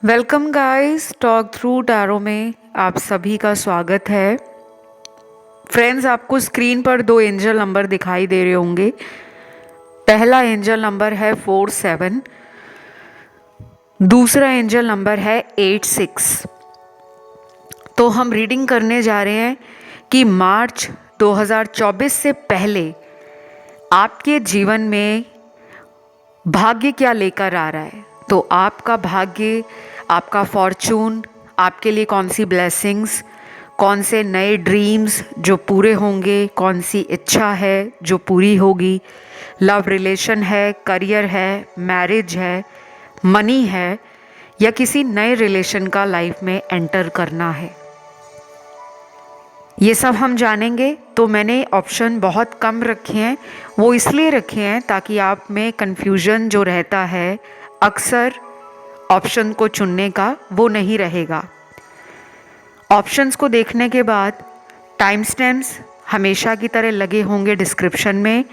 Welcome guys, talk through tarot में आप सभी का स्वागत है। फ्रेंड्स, आपको स्क्रीन पर दो एंजल नंबर दिखाई दे रहे होंगे। पहला एंजल नंबर है 47, दूसरा एंजल नंबर है 86। तो हम रीडिंग करने जा रहे हैं कि मार्च 2024 से पहले आपके जीवन में भाग्य क्या लेकर आ रहा है। तो आपका भाग्य, आपका फॉर्चून, आपके लिए कौन सी ब्लेसिंग्स, कौन से नए ड्रीम्स जो पूरे होंगे, कौन सी इच्छा है जो पूरी होगी, लव रिलेशन है, करियर है, मैरिज है, मनी है, या किसी नए रिलेशन का लाइफ में एंटर करना है, ये सब हम जानेंगे। तो मैंने ऑप्शन बहुत कम रखे हैं। वो इसलिए रखे हैं ताकि आप में कन्फ्यूजन जो रहता है अक्सर ऑप्शन को चुनने का, वो नहीं रहेगा। ऑप्शंस को देखने के बाद टाइम स्टैम्प्स हमेशा की तरह लगे होंगे डिस्क्रिप्शन में,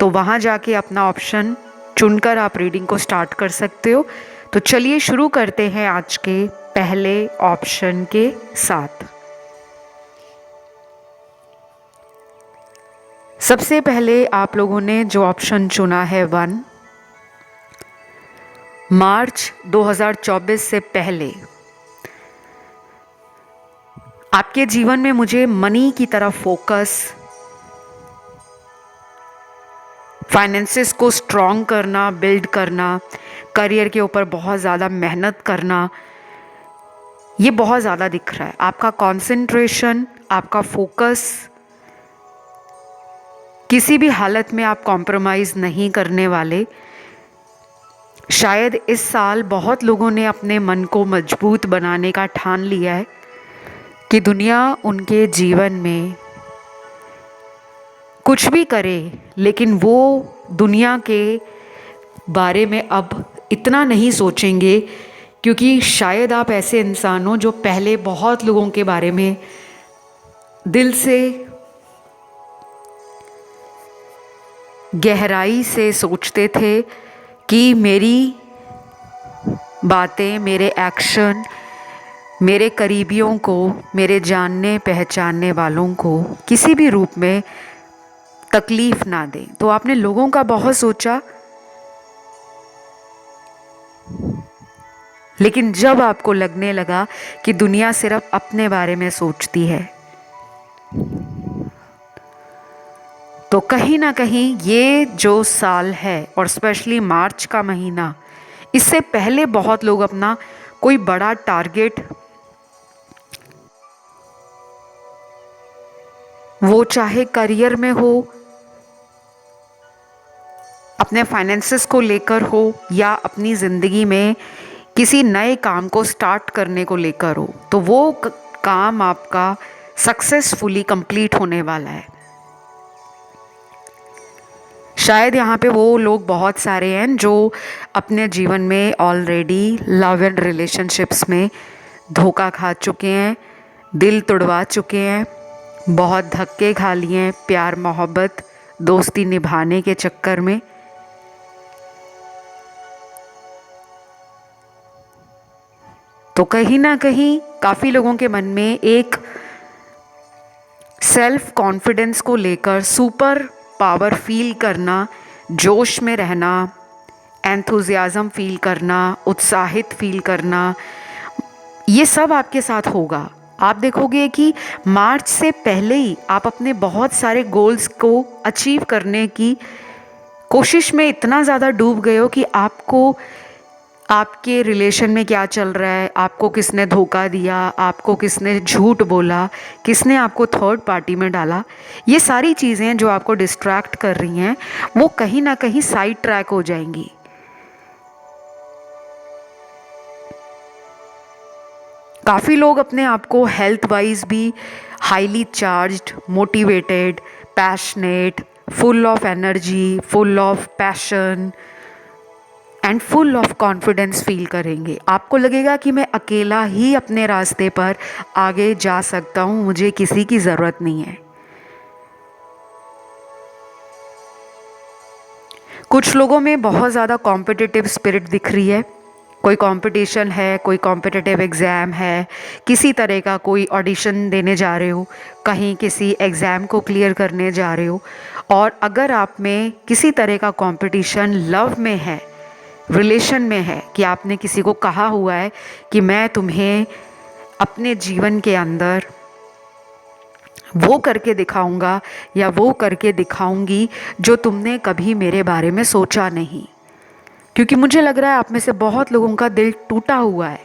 तो वहाँ जाके अपना ऑप्शन चुनकर आप रीडिंग को स्टार्ट कर सकते हो। तो चलिए शुरू करते हैं आज के पहले ऑप्शन के साथ। सबसे पहले आप लोगों ने जो ऑप्शन चुना है 1, मार्च 2024 से पहले आपके जीवन में मुझे मनी की तरफ फोकस, फाइनेंसेस को स्ट्रॉन्ग करना, बिल्ड करना, करियर के ऊपर बहुत ज़्यादा मेहनत करना, ये बहुत ज़्यादा दिख रहा है। आपका कंसंट्रेशन, आपका फोकस, किसी भी हालत में आप कॉम्प्रोमाइज़ नहीं करने वाले। शायद इस साल बहुत लोगों ने अपने मन को मजबूत बनाने का ठान लिया है कि दुनिया उनके जीवन में कुछ भी करे, लेकिन वो दुनिया के बारे में अब इतना नहीं सोचेंगे, क्योंकि शायद आप ऐसे इंसान हो जो पहले बहुत लोगों के बारे में दिल से, गहराई से सोचते थे कि मेरी बातें, मेरे एक्शन, मेरे करीबियों को, मेरे जानने पहचानने वालों को किसी भी रूप में तकलीफ ना दें। तो आपने लोगों का बहुत सोचा, लेकिन जब आपको लगने लगा कि दुनिया सिर्फ अपने बारे में सोचती है, तो कहीं ना कहीं ये जो साल है और स्पेशली मार्च का महीना, इससे पहले बहुत लोग अपना कोई बड़ा टारगेट, वो चाहे करियर में हो, अपने फाइनेंसेस को लेकर हो, या अपनी ज़िंदगी में किसी नए काम को स्टार्ट करने को लेकर हो, तो वो काम आपका सक्सेसफुली कंप्लीट होने वाला है। शायद यहाँ पे वो लोग बहुत सारे हैं जो अपने जीवन में ऑलरेडी लव एंड रिलेशनशिप्स में धोखा खा चुके हैं, दिल तुड़वा चुके हैं, बहुत धक्के खा लिए हैं प्यार मोहब्बत दोस्ती निभाने के चक्कर में। तो कहीं ना कहीं काफ़ी लोगों के मन में एक सेल्फ कॉन्फिडेंस को लेकर सुपर पावर फील करना, जोश में रहना, एंथुजियाज़म फील करना, उत्साहित फील करना, ये सब आपके साथ होगा। आप देखोगे कि मार्च से पहले ही आप अपने बहुत सारे गोल्स को अचीव करने की कोशिश में इतना ज़्यादा डूब गए हो कि आपको आपके रिलेशन में क्या चल रहा है, आपको किसने धोखा दिया, आपको किसने झूठ बोला, किसने आपको थर्ड पार्टी में डाला, ये सारी चीज़ें जो आपको डिस्ट्रैक्ट कर रही हैं, वो कहीं ना कहीं साइड ट्रैक हो जाएंगी। काफ़ी लोग अपने आप को हेल्थ वाइज भी highly charged, motivated, passionate, full of energy, full of passion and full of confidence feel करेंगे। आपको लगेगा कि मैं अकेला ही अपने रास्ते पर आगे जा सकता हूँ, मुझे किसी की ज़रूरत नहीं है। कुछ लोगों में बहुत ज़्यादा कॉम्पिटिटिव स्पिरिट दिख रही है, कोई कंपटीशन है, कोई कॉम्पिटिटिव एग्ज़ाम है, किसी तरह का कोई ऑडिशन देने जा रहे हो, कहीं किसी एग्ज़ाम को क्लियर करने जा रहे हो, और अगर आप में किसी तरह का कंपटीशन लव में है, रिलेशन में है, कि आपने किसी को कहा हुआ है कि मैं तुम्हें अपने जीवन के अंदर वो करके दिखाऊंगा या वो करके दिखाऊंगी जो तुमने कभी मेरे बारे में सोचा नहीं, क्योंकि मुझे लग रहा है आप में से बहुत लोगों का दिल टूटा हुआ है।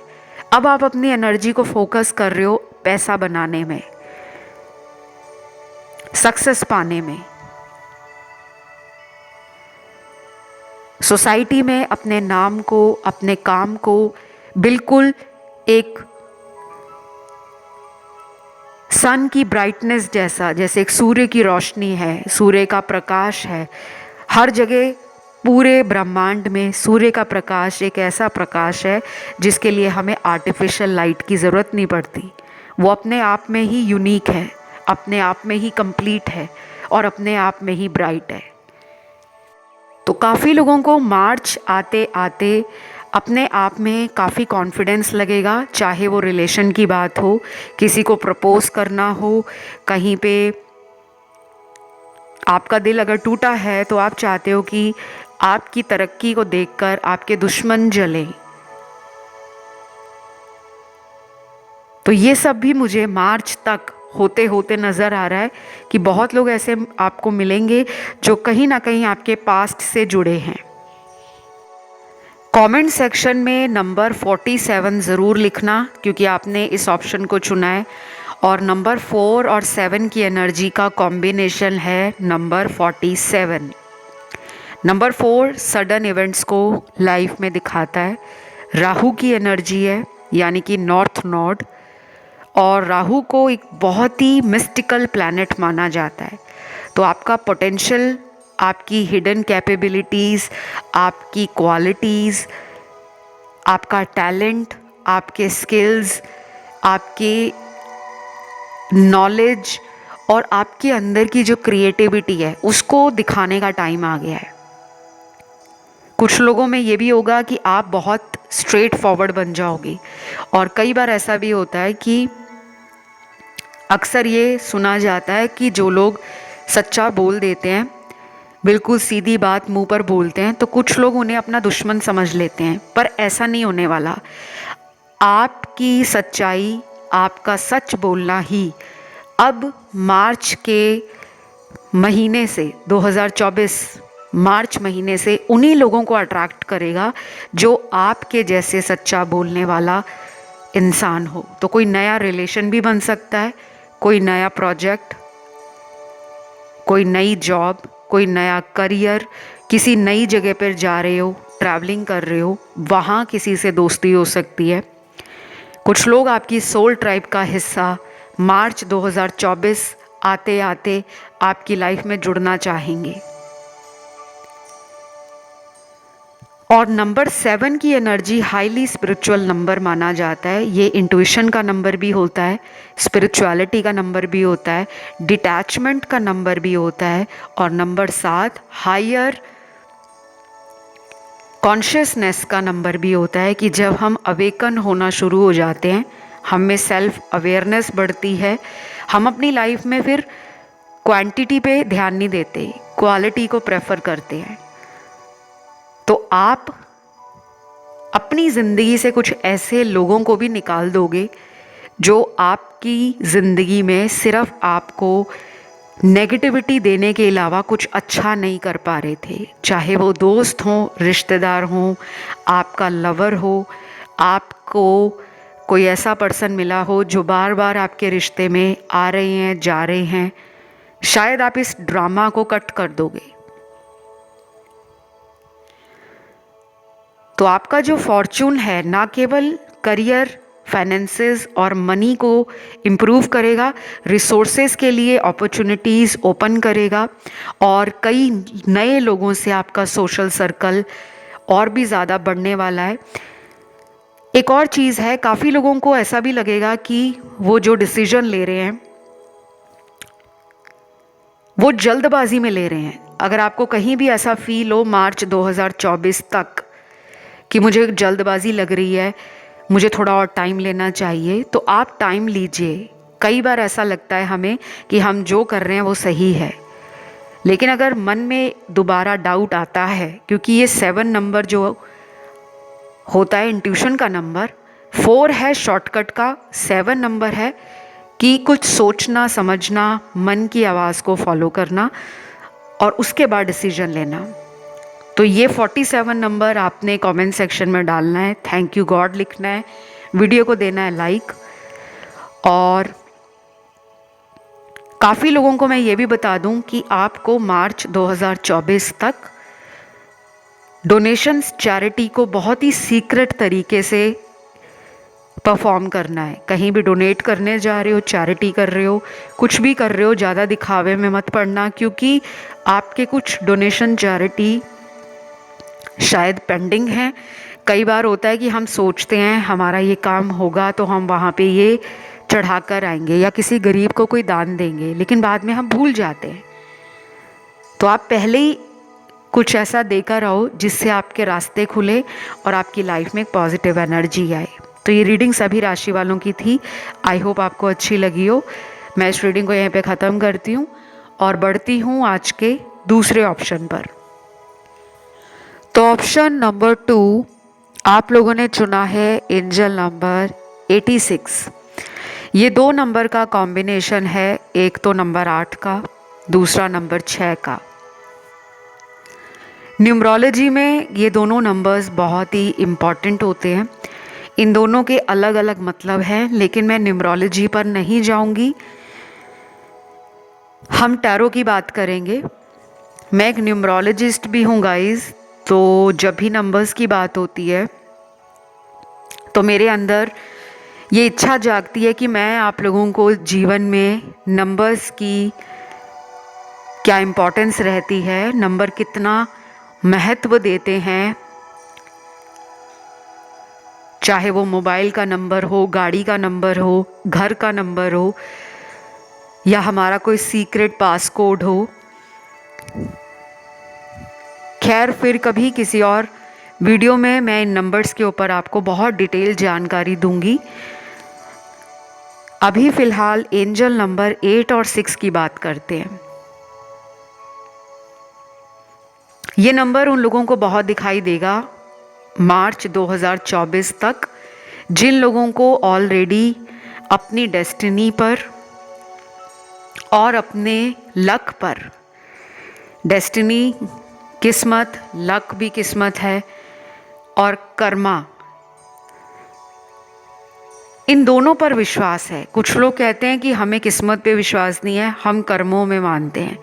अब आप अपनी एनर्जी को फोकस कर रहे हो पैसा बनाने में, सक्सेस पाने में, सोसाइटी में अपने नाम को, अपने काम को बिल्कुल एक सन की ब्राइटनेस जैसा, जैसे एक सूर्य की रोशनी है, सूर्य का प्रकाश है हर जगह, पूरे ब्रह्मांड में सूर्य का प्रकाश एक ऐसा प्रकाश है जिसके लिए हमें आर्टिफिशियल लाइट की ज़रूरत नहीं पड़ती। वो अपने आप में ही यूनिक है, अपने आप में ही कंप्लीट है और अपने आप में ही ब्राइट है। तो काफ़ी लोगों को मार्च आते आते अपने आप में काफ़ी कॉन्फिडेंस लगेगा, चाहे वो रिलेशन की बात हो, किसी को प्रपोज करना हो, कहीं पे आपका दिल अगर टूटा है तो आप चाहते हो कि आपकी तरक्की को देखकर आपके दुश्मन जलें। तो ये सब भी मुझे मार्च तक होते होते नज़र आ रहा है कि बहुत लोग ऐसे आपको मिलेंगे जो कहीं ना कहीं आपके पास्ट से जुड़े हैं। कमेंट सेक्शन में नंबर 47 ज़रूर लिखना, क्योंकि आपने इस ऑप्शन को चुना है, और नंबर 4 और 7 की एनर्जी का कॉम्बिनेशन है नंबर 47। नंबर 4 सडन इवेंट्स को लाइफ में दिखाता है, राहु की एनर्जी है, यानी कि नॉर्थ नोड, और राहु को एक बहुत ही मिस्टिकल प्लैनेट माना जाता है। तो आपका पोटेंशियल, आपकी हिडन कैपेबिलिटीज़, आपकी क्वालिटीज़, आपका टैलेंट, आपके स्किल्स, आपके नॉलेज और आपके अंदर की जो क्रिएटिविटी है उसको दिखाने का टाइम आ गया है। कुछ लोगों में ये भी होगा कि आप बहुत स्ट्रेट फॉरवर्ड बन जाओगे, और कई बार ऐसा भी होता है कि अक्सर ये सुना जाता है कि जो लोग सच्चा बोल देते हैं, बिल्कुल सीधी बात मुंह पर बोलते हैं, तो कुछ लोग उन्हें अपना दुश्मन समझ लेते हैं, पर ऐसा नहीं होने वाला। आपकी सच्चाई, आपका सच बोलना ही अब मार्च के महीने से 2024 मार्च महीने से उन्हीं लोगों को अट्रैक्ट करेगा जो आपके जैसे सच्चा बोलने वाला इंसान हो। तो कोई नया रिलेशन भी बन सकता है, कोई नया प्रोजेक्ट, कोई नई जॉब, कोई नया करियर, किसी नई जगह पर जा रहे हो, ट्रैवलिंग कर रहे हो, वहाँ किसी से दोस्ती हो सकती है। कुछ लोग आपकी सोल ट्राइब का हिस्सा मार्च 2024 आते आते आपकी लाइफ में जुड़ना चाहेंगे। और नंबर 7 की एनर्जी हाईली स्पिरिचुअल नंबर माना जाता है। ये इंट्यूशन का नंबर भी होता है, स्पिरिचुअलिटी का नंबर भी होता है, डिटैचमेंट का नंबर भी होता है, और नंबर 7 हायर कॉन्शियसनेस का नंबर भी होता है, कि जब हम अवेकन होना शुरू हो जाते हैं, हम में सेल्फ अवेयरनेस बढ़ती है, हम अपनी लाइफ में फिर क्वांटिटी पे ध्यान नहीं देते, क्वालिटी को प्रेफर करते हैं। तो आप अपनी ज़िंदगी से कुछ ऐसे लोगों को भी निकाल दोगे जो आपकी ज़िंदगी में सिर्फ आपको नेगेटिविटी देने के अलावा कुछ अच्छा नहीं कर पा रहे थे, चाहे वो दोस्त हों, रिश्तेदार हों, आपका लवर हो, आपको कोई ऐसा पर्सन मिला हो जो बार बार आपके रिश्ते में आ रहे हैं, जा रहे हैं। शायद आप इस ड्रामा को कट कर दोगे। तो आपका जो फॉर्चून है ना केवल करियर, फाइनेंसेस और मनी को इम्प्रूव करेगा, रिसोर्सेज के लिए अपॉर्चुनिटीज़ ओपन करेगा, और कई नए लोगों से आपका सोशल सर्कल और भी ज़्यादा बढ़ने वाला है। एक और चीज़ है, काफ़ी लोगों को ऐसा भी लगेगा कि वो जो डिसीजन ले रहे हैं वो जल्दबाजी में ले रहे हैं। अगर आपको कहीं भी ऐसा फील हो मार्च 2024 तक कि मुझे जल्दबाजी लग रही है, मुझे थोड़ा और टाइम लेना चाहिए, तो आप टाइम लीजिए। कई बार ऐसा लगता है हमें कि हम जो कर रहे हैं वो सही है, लेकिन अगर मन में दोबारा डाउट आता है, क्योंकि ये 7 नंबर जो होता है इंट्यूशन का नंबर, 4 है शॉर्टकट का, 7 नंबर है कि कुछ सोचना समझना, मन की आवाज़ को फॉलो करना और उसके बाद डिसीजन लेना। तो ये 47 नंबर आपने कमेंट सेक्शन में डालना है, थैंक यू गॉड लिखना है, वीडियो को देना है लाइक। और काफ़ी लोगों को मैं ये भी बता दूं कि आपको मार्च 2024 तक डोनेशंस चैरिटी को बहुत ही सीक्रेट तरीके से परफॉर्म करना है। कहीं भी डोनेट करने जा रहे हो, चैरिटी कर रहे हो, कुछ भी कर रहे हो, ज़्यादा दिखावे में मत पड़ना, क्योंकि आपके कुछ डोनेशन चैरिटी शायद पेंडिंग हैं। कई बार होता है कि हम सोचते हैं हमारा ये काम होगा तो हम वहाँ पे ये चढ़ा कर आएंगे या किसी गरीब को कोई दान देंगे, लेकिन बाद में हम भूल जाते हैं। तो आप पहले ही कुछ ऐसा देकर आओ जिससे आपके रास्ते खुले और आपकी लाइफ में एक पॉजिटिव एनर्जी आए। तो ये रीडिंग सभी राशि वालों की थी। आई होप आपको अच्छी लगी हो। मैं इस रीडिंग को यहीं पे ख़त्म करती हूँ और बढ़ती हूँ आज के दूसरे ऑप्शन पर। तो ऑप्शन नंबर 2 आप लोगों ने चुना है एंजल नंबर 86। ये 2 नंबर का कॉम्बिनेशन है, एक तो नंबर 8 का, दूसरा नंबर 6 का। न्यूमरोलॉजी में ये दोनों नंबर्स बहुत ही इम्पॉर्टेंट होते हैं। इन दोनों के अलग अलग मतलब हैं, लेकिन मैं न्यूमरोलॉजी पर नहीं जाऊंगी, हम टैरो की बात करेंगे। मैं एक न्यूमरोलॉजिस्ट भी हूँ गाइस, तो जब भी नंबर्स की बात होती है तो मेरे अंदर ये इच्छा जागती है कि मैं आप लोगों को जीवन में नंबर्स की क्या इम्पोर्टेंस रहती है, नंबर कितना महत्व देते हैं, चाहे वो मोबाइल का नंबर हो, गाड़ी का नंबर हो, घर का नंबर हो या हमारा कोई सीक्रेट पासकोड हो। खैर फिर कभी किसी और वीडियो में मैं इन नंबर्स के ऊपर आपको बहुत डिटेल जानकारी दूंगी। अभी फ़िलहाल एंजल नंबर 8 और 6 की बात करते हैं। ये नंबर उन लोगों को बहुत दिखाई देगा मार्च 2024 तक, जिन लोगों को ऑलरेडी अपनी डेस्टिनी पर और अपने लक पर, डेस्टिनी किस्मत, लक भी किस्मत है, और कर्मा, इन दोनों पर विश्वास है। कुछ लोग कहते हैं कि हमें किस्मत पे विश्वास नहीं है, हम कर्मों में मानते हैं,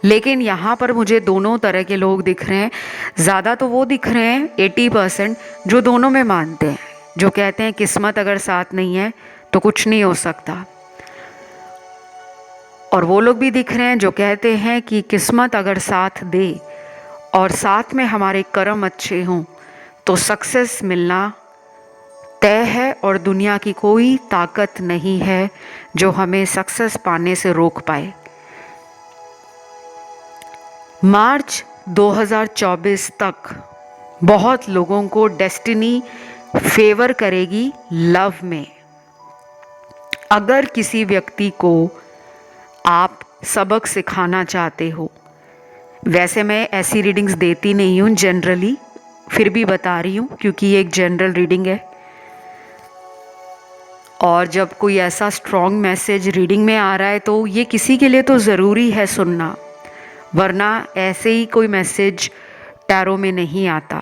लेकिन यहाँ पर मुझे दोनों तरह के लोग दिख रहे हैं। ज़्यादा तो वो दिख रहे हैं 80% जो दोनों में मानते हैं, जो कहते हैं किस्मत अगर साथ नहीं है तो कुछ नहीं हो सकता, और वो लोग भी दिख रहे हैं जो कहते हैं कि किस्मत अगर साथ दे और साथ में हमारे कर्म अच्छे हों तो सक्सेस मिलना तय है और दुनिया की कोई ताकत नहीं है जो हमें सक्सेस पाने से रोक पाए। मार्च 2024 तक बहुत लोगों को डेस्टिनी फेवर करेगी लव में। अगर किसी व्यक्ति को आप सबक सिखाना चाहते हो, वैसे मैं ऐसी रीडिंग्स देती नहीं हूँ जनरली, फिर भी बता रही हूँ क्योंकि ये एक जनरल रीडिंग है, और जब कोई ऐसा स्ट्रॉन्ग मैसेज रीडिंग में आ रहा है तो ये किसी के लिए तो ज़रूरी है सुनना, वरना ऐसे ही कोई मैसेज टैरो में नहीं आता।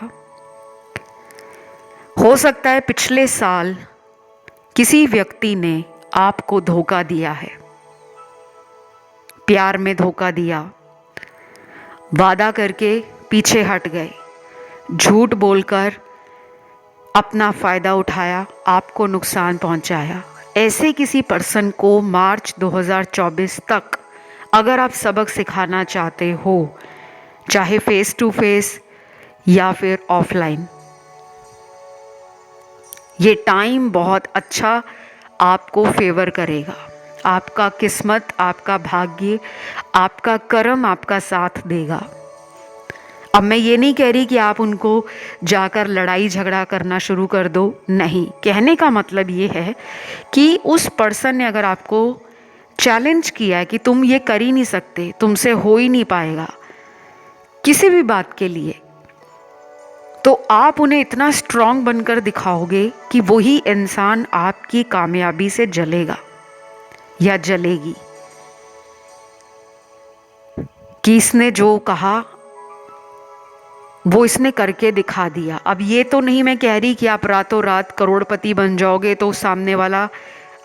हो सकता है पिछले साल किसी व्यक्ति ने आपको धोखा दिया है, प्यार में धोखा दिया, वादा करके पीछे हट गए, झूठ बोलकर अपना फ़ायदा उठाया, आपको नुकसान पहुंचाया। ऐसे किसी पर्सन को मार्च 2024 तक अगर आप सबक सिखाना चाहते हो, चाहे फेस टू फेस या फिर ऑफलाइन, ये टाइम बहुत अच्छा आपको फेवर करेगा। आपका किस्मत, आपका भाग्य, आपका कर्म आपका साथ देगा। अब मैं ये नहीं कह रही कि आप उनको जाकर लड़ाई झगड़ा करना शुरू कर दो, नहीं। कहने का मतलब ये है कि उस पर्सन ने अगर आपको चैलेंज किया है कि तुम ये कर ही नहीं सकते, तुमसे हो ही नहीं पाएगा किसी भी बात के लिए, तो आप उन्हें इतना स्ट्रांग बनकर दिखाओगे कि वही इंसान आपकी कामयाबी से जलेगा या जलेगी, कि इसने जो कहा वो इसने करके दिखा दिया। अब ये तो नहीं मैं कह रही कि आप रातों रात करोड़पति बन जाओगे तो सामने वाला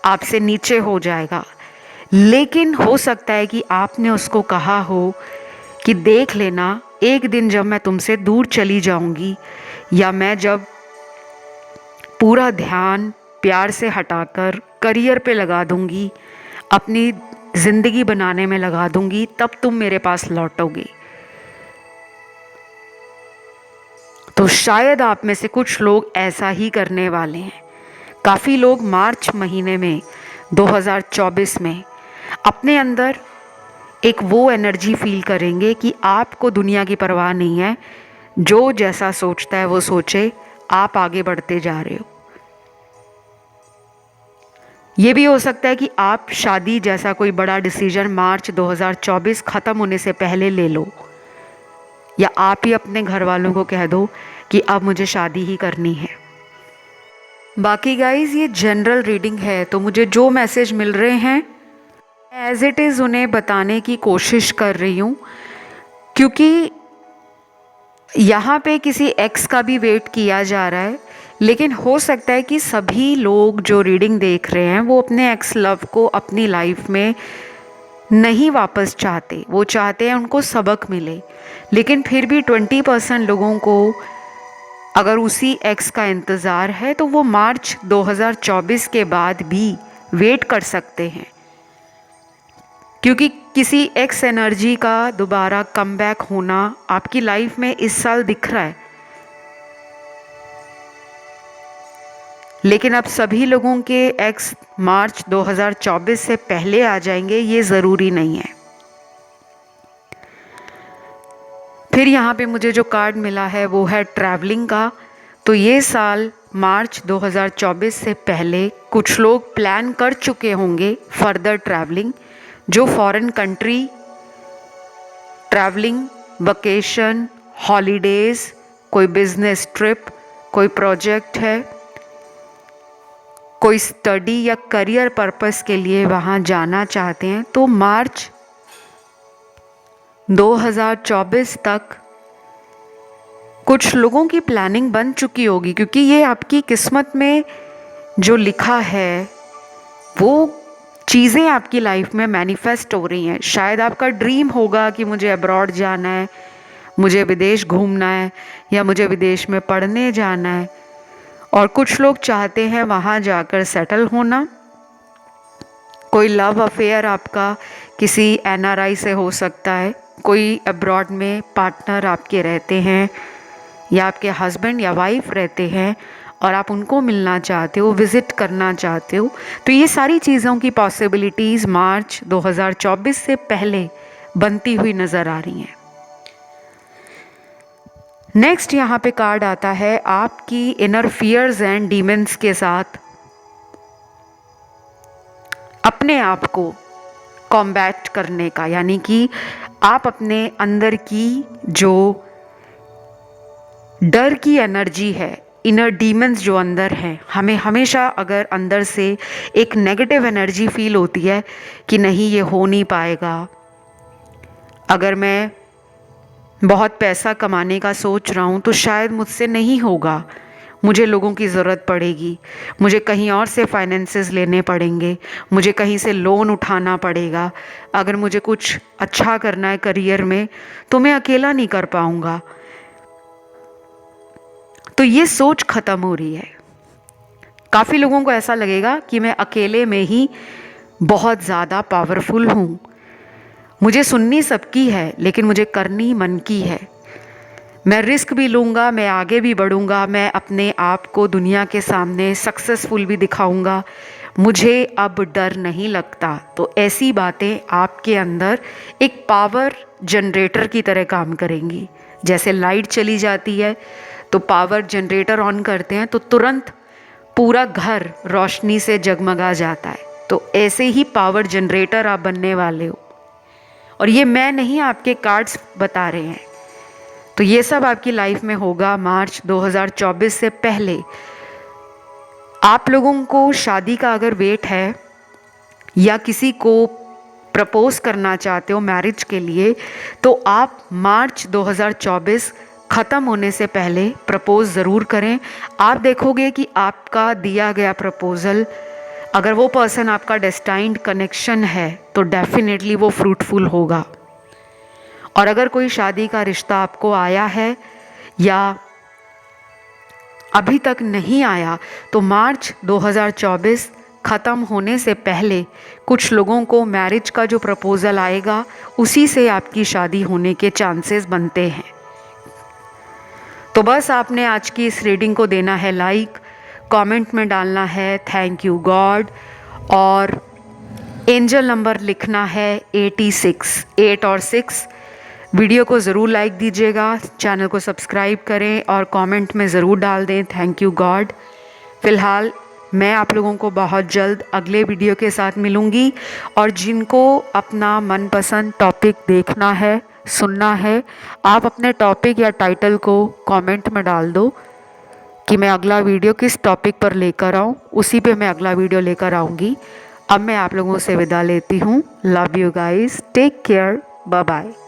आपसे नीचे हो जाएगा, लेकिन हो सकता है कि आपने उसको कहा हो कि देख लेना, एक दिन जब मैं तुमसे दूर चली जाऊंगी या मैं जब पूरा ध्यान प्यार से हटाकर करियर पे लगा दूंगी, अपनी ज़िंदगी बनाने में लगा दूंगी, तब तुम मेरे पास लौटोगे। तो शायद आप में से कुछ लोग ऐसा ही करने वाले हैं। काफ़ी लोग मार्च महीने में 2024 में अपने अंदर एक वो एनर्जी फील करेंगे कि आपको दुनिया की परवाह नहीं है, जो जैसा सोचता है वो सोचे, आप आगे बढ़ते जा रहे हो। ये भी हो सकता है कि आप शादी जैसा कोई बड़ा डिसीजन मार्च 2024 ख़त्म होने से पहले ले लो, या आप ही अपने घर वालों को कह दो कि अब मुझे शादी ही करनी है। बाकी गाइज ये जनरल रीडिंग है, तो मुझे जो मैसेज मिल रहे हैं एज इट इज़ उन्हें बताने की कोशिश कर रही हूँ, क्योंकि यहाँ पे किसी एक्स का भी वेट किया जा रहा है, लेकिन हो सकता है कि सभी लोग जो रीडिंग देख रहे हैं वो अपने एक्स लव को अपनी लाइफ में नहीं वापस चाहते, वो चाहते हैं उनको सबक मिले। लेकिन फिर भी 20% लोगों को अगर उसी एक्स का इंतज़ार है तो वो मार्च 2024 के बाद भी वेट कर सकते हैं, क्योंकि किसी एक्स एनर्जी का दोबारा कमबैक होना आपकी लाइफ में इस साल दिख रहा है। लेकिन अब सभी लोगों के एक्स मार्च 2024 से पहले आ जाएंगे ये ज़रूरी नहीं है। फिर यहाँ पे मुझे जो कार्ड मिला है वो है ट्रैवलिंग का। तो ये साल मार्च 2024 से पहले कुछ लोग प्लान कर चुके होंगे फर्दर ट्रैवलिंग, जो foreign country travelling, vacation, holidays, कोई बिजनेस ट्रिप, कोई प्रोजेक्ट है, कोई स्टडी या करियर पर्पस के लिए वहाँ जाना चाहते हैं, तो मार्च 2024 तक कुछ लोगों की प्लानिंग बन चुकी होगी, क्योंकि ये आपकी किस्मत में जो लिखा है वो चीज़ें आपकी लाइफ में मैनिफेस्ट हो रही हैं। शायद आपका ड्रीम होगा कि मुझे अब्रॉड जाना है, मुझे विदेश घूमना है, या मुझे विदेश में पढ़ने जाना है, और कुछ लोग चाहते हैं वहाँ जाकर सेटल होना। कोई लव अफेयर आपका किसी एनआरआई से हो सकता है, कोई अब्रॉड में पार्टनर आपके रहते हैं, या आपके हस्बैंड या वाइफ रहते हैं और आप उनको मिलना चाहते हो, विज़िट करना चाहते हो। तो ये सारी चीज़ों की पॉसिबिलिटीज़ मार्च 2024 से पहले बनती हुई नज़र आ रही हैं। नेक्स्ट यहाँ पे कार्ड आता है आपकी इनर फियर्स एंड डीमंस के साथ अपने आप को कॉम्बैट करने का, यानी कि आप अपने अंदर की जो डर की एनर्जी है, इनर डीमंस जो अंदर हैं, हमें हमेशा अगर अंदर से एक नेगेटिव एनर्जी फील होती है कि नहीं ये हो नहीं पाएगा, अगर मैं बहुत पैसा कमाने का सोच रहा हूँ तो शायद मुझसे नहीं होगा, मुझे लोगों की ज़रूरत पड़ेगी, मुझे कहीं और से फाइनेंसेस लेने पड़ेंगे, मुझे कहीं से लोन उठाना पड़ेगा, अगर मुझे कुछ अच्छा करना है करियर में तो मैं अकेला नहीं कर पाऊँगा। तो ये सोच ख़त्म हो रही है। काफ़ी लोगों को ऐसा लगेगा कि मैं अकेले में ही बहुत ज़्यादा पावरफुल हूँ, मुझे सुननी सबकी है लेकिन मुझे करनी मन की है, मैं रिस्क भी लूँगा, मैं आगे भी बढ़ूँगा, मैं अपने आप को दुनिया के सामने सक्सेसफुल भी दिखाऊँगा, मुझे अब डर नहीं लगता। तो ऐसी बातें आपके अंदर एक पावर जनरेटर की तरह काम करेंगी, जैसे लाइट चली जाती है तो पावर जनरेटर ऑन करते हैं तो तुरंत पूरा घर रोशनी से जगमगा जाता है, तो ऐसे ही पावर जनरेटर आप बनने वाले हो। और ये मैं नहीं, आपके कार्ड्स बता रहे हैं। तो ये सब आपकी लाइफ में होगा मार्च 2024 से पहले। आप लोगों को शादी का अगर वेट है या किसी को प्रपोज करना चाहते हो मैरिज के लिए, तो आप मार्च 2024 ख़त्म होने से पहले प्रपोज ज़रूर करें। आप देखोगे कि आपका दिया गया प्रपोज़ल, अगर वो पर्सन आपका डेस्टाइन्ड कनेक्शन है तो डेफिनेटली वो फ्रूटफुल होगा। और अगर कोई शादी का रिश्ता आपको आया है या अभी तक नहीं आया, तो मार्च 2024 ख़त्म होने से पहले कुछ लोगों को मैरिज का जो प्रपोज़ल आएगा उसी से आपकी शादी होने के चांसेस बनते हैं। तो बस आपने आज की इस रीडिंग को देना है लाइक, कमेंट में डालना है थैंक यू गॉड, और एंजल नंबर लिखना है 86, 8 और 6। वीडियो को ज़रूर लाइक दीजिएगा, चैनल को सब्सक्राइब करें और कमेंट में ज़रूर डाल दें थैंक यू गॉड। फ़िलहाल मैं आप लोगों को बहुत जल्द अगले वीडियो के साथ मिलूँगी, और जिनको अपना मनपसंद टॉपिक देखना है, सुनना है, आप अपने टॉपिक या टाइटल को कमेंट में डाल दो कि मैं अगला वीडियो किस टॉपिक पर लेकर आऊँ, उसी पे मैं अगला वीडियो लेकर आऊँगी। अब मैं आप लोगों से विदा लेती हूँ। Love you guys, take care, bye bye.